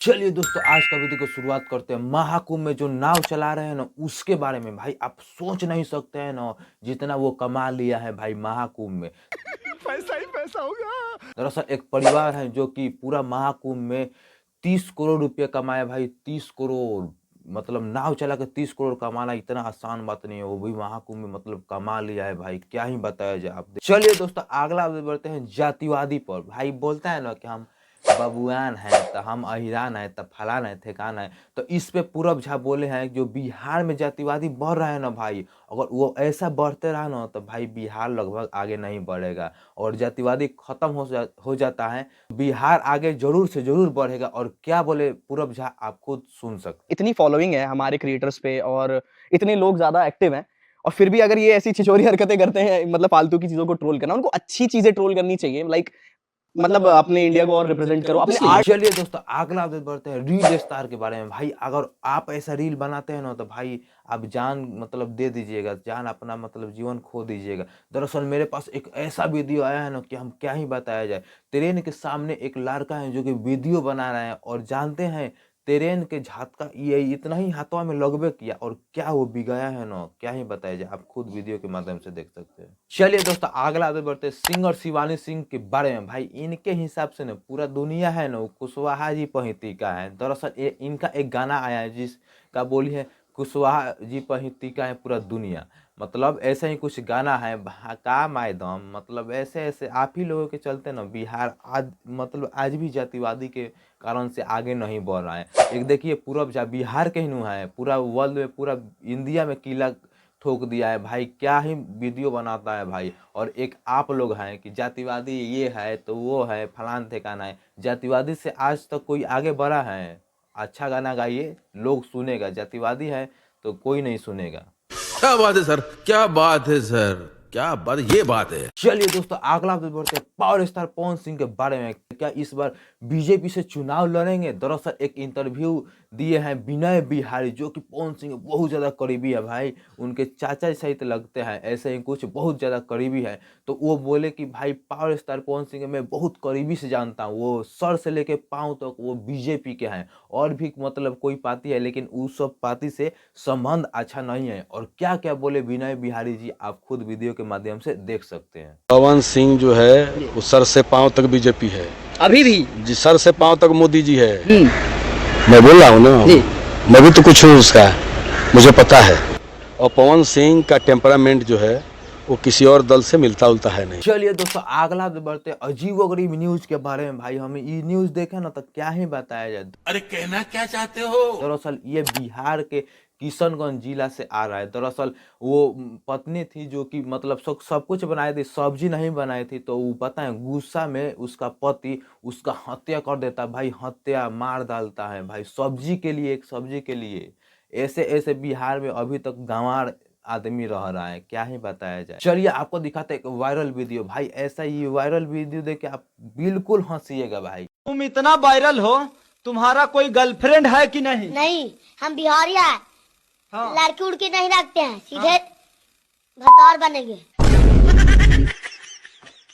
चलिए दोस्तों, आज का वीडियो को शुरुआत करते हैं। महाकुंभ में जो नाव चला रहे हैं ना, उसके बारे में भाई आप सोच नहीं सकते हैं ना, जितना वो कमा लिया है भाई महाकुंभ में। पैसा ही पैसा होगा। दरअसल एक परिवार है जो कि पूरा महाकुंभ में 30 करोड़ रुपए कमाए भाई। 30 करोड़ मतलब नाव चला के 30 करोड़ कमाना इतना आसान बात नहीं है, वो भी महाकुंभ में मतलब कमा लिया है भाई। क्या ही बताया जाए आप। चलिए दोस्तों, अगला बढ़ते हैं जातिवादी पर। भाई बोलता है ना कि हम बबुआन है तो हम अहिरान है तो फलान है ठेकान है। तो इस पे पूरब झा बोले हैं जो बिहार में जातिवादी बढ़ रहा है ना भाई, अगर वो ऐसा बढ़ते रहा ना तो भाई बिहार लगभग आगे नहीं बढ़ेगा और जातिवादी खत्म हो जाता है, बिहार आगे जरूर से जरूर बढ़ेगा। और क्या बोले पूरब झा आप खुद सुन सकते। इतनी फॉलोइंग है हमारे क्रिएटर्स पे और इतने लोग ज्यादा एक्टिव हैं और फिर भी अगर ये ऐसी छिछोरी हरकतें करते हैं, मतलब फालतू की चीजों को ट्रोल करना, उनको अच्छी चीजें ट्रोल करनी चाहिए। लाइक मतलब अपने इंडिया को और रिप्रेजेंट करो अपने आर्ट। चलिए दोस्तों, अगला अपडेट बढ़ते हैं रील स्टार के बारे में। भाई अगर आप ऐसा रील बनाते हैं ना तो भाई आप जान मतलब दे दीजिएगा, जान अपना मतलब जीवन खो दीजिएगा। दरअसल मेरे पास एक ऐसा वीडियो आया है ना कि हम क्या ही बताया जाए। ट्रेन के सामने एक लड़का है जो कि वीडियो बना रहा है और जानते हैं ट्रेन के झटका ये इतना ही हाथों में लगबे किया और क्या वो बिगाया है ना, क्या ही बताया जाए। आप खुद वीडियो के माध्यम से देख सकते हैं। चलिए दोस्तों, अगला आगे बढ़ते हैं सिंगर शिवानी सिंह के बारे में। भाई इनके हिसाब से ना पूरा दुनिया है ना वो कुशवाहा जी पहिती का है। दरअसल इनका एक गाना आया है जिसका बोली है कुशवाहा जी पहिती का है पूरा दुनिया। मतलब ऐसा ही कुछ गाना है का मायदम, मतलब ऐसे ऐसे आप ही लोगों के चलते ना बिहार आज मतलब आज भी जातिवादी के कारण से आगे नहीं बढ़ रहा है। एक देखिए पूरब झा बिहार के ही नु है, पूरा वर्ल्ड में पूरा इंडिया में किला ठोक दिया है भाई। क्या ही वीडियो बनाता है भाई। और एक आप लोग हैं कि जातिवादी ये है तो वो है फलान ठिकाना है। जातिवादी से आज तक कोई आगे बढ़ा है? अच्छा गाना गाइए, लोग सुनेगा। जातिवादी है तो कोई नहीं सुनेगा। क्या बात है सर, क्या बात है सर, क्या बात, ये बात है। चलिए दोस्तों, अगला अपडेट बढ़ते हैं पावर स्टार पवन सिंह के बारे में। क्या इस बार बीजेपी से चुनाव लड़ेंगे? दरअसल एक इंटरव्यू दिए हैं विनय बिहारी जो कि पवन सिंह के बहुत ज़्यादा करीबी है भाई। उनके चाचा सहित लगते हैं, ऐसे ही कुछ बहुत ज़्यादा करीबी है। तो वो बोले कि भाई पावर स्टार पवन सिंह मैं बहुत करीबी से जानता हूँ, वो सर से लेके पाँव तक वो बीजेपी के हैं। और भी मतलब कोई पार्टी है लेकिन उस सब पार्टी से संबंध अच्छा नहीं है। और क्या क्या बोले विनय बिहारी जी आप खुद वीडियो के माध्यम से देख सकते हैं। पवन सिंह जो है वो सर से पांव तक बीजेपी है, अभी भी जी सर से पांव तक मोदी जी है। मैं बोल रहा हूँ ना, मैं भी तो कुछ हूँ उसका, मुझे पता है। और पवन सिंह का टेम्परामेंट जो है वो किसी और दल से मिलता उलता है नहीं। चलिए दोस्तों, अगला बढ़ते अजीबोगरीब न्यूज के बारे में। भाई हमें ये न्यूज देखे ना तो क्या ही बताया जाए। अरे कहना क्या चाहते हो? दरअसल ये बिहार के किशनगंज जिला से आ रहा है। दरअसल वो पत्नी थी जो कि मतलब सब कुछ बनाई थी, सब्जी नहीं बनाई थी। तो वो पता है गुस्सा में उसका पति उसका हत्या कर देता है भाई, हत्या मार डालता है भाई सब्जी के लिए, एक सब्जी के लिए। ऐसे ऐसे बिहार में अभी तक गंवार आदमी रह रहा है, क्या ही बताया जाए। चलिए आपको दिखाते हैं एक वायरल वीडियो। भाई ऐसा ही वायरल वीडियो देख के आप बिल्कुल हंसिएगा भाई। तुम इतना वायरल हो, तुम्हारा कोई गर्लफ्रेंड है कि नहीं? नहीं, हम बिहारिया है। हाँ। लड़की उड़की नहीं रखते हैं, सीधे भतार बनेंगे।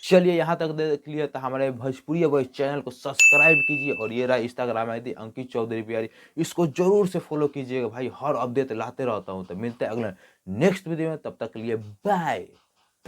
चलिए यहाँ तक देख लिया तो हमारे भोजपुरी वॉइस चैनल को सब्सक्राइब कीजिए। और ये रहा इंस्टाग्राम आईडी अंकित चौधरी प्यारी, इसको जरूर से फॉलो कीजिएगा भाई। हर अपडेट लाते रहता हूँ। तो मिलते हैं अगले नेक्स्ट वीडियो में, तब तक के लिए बाय।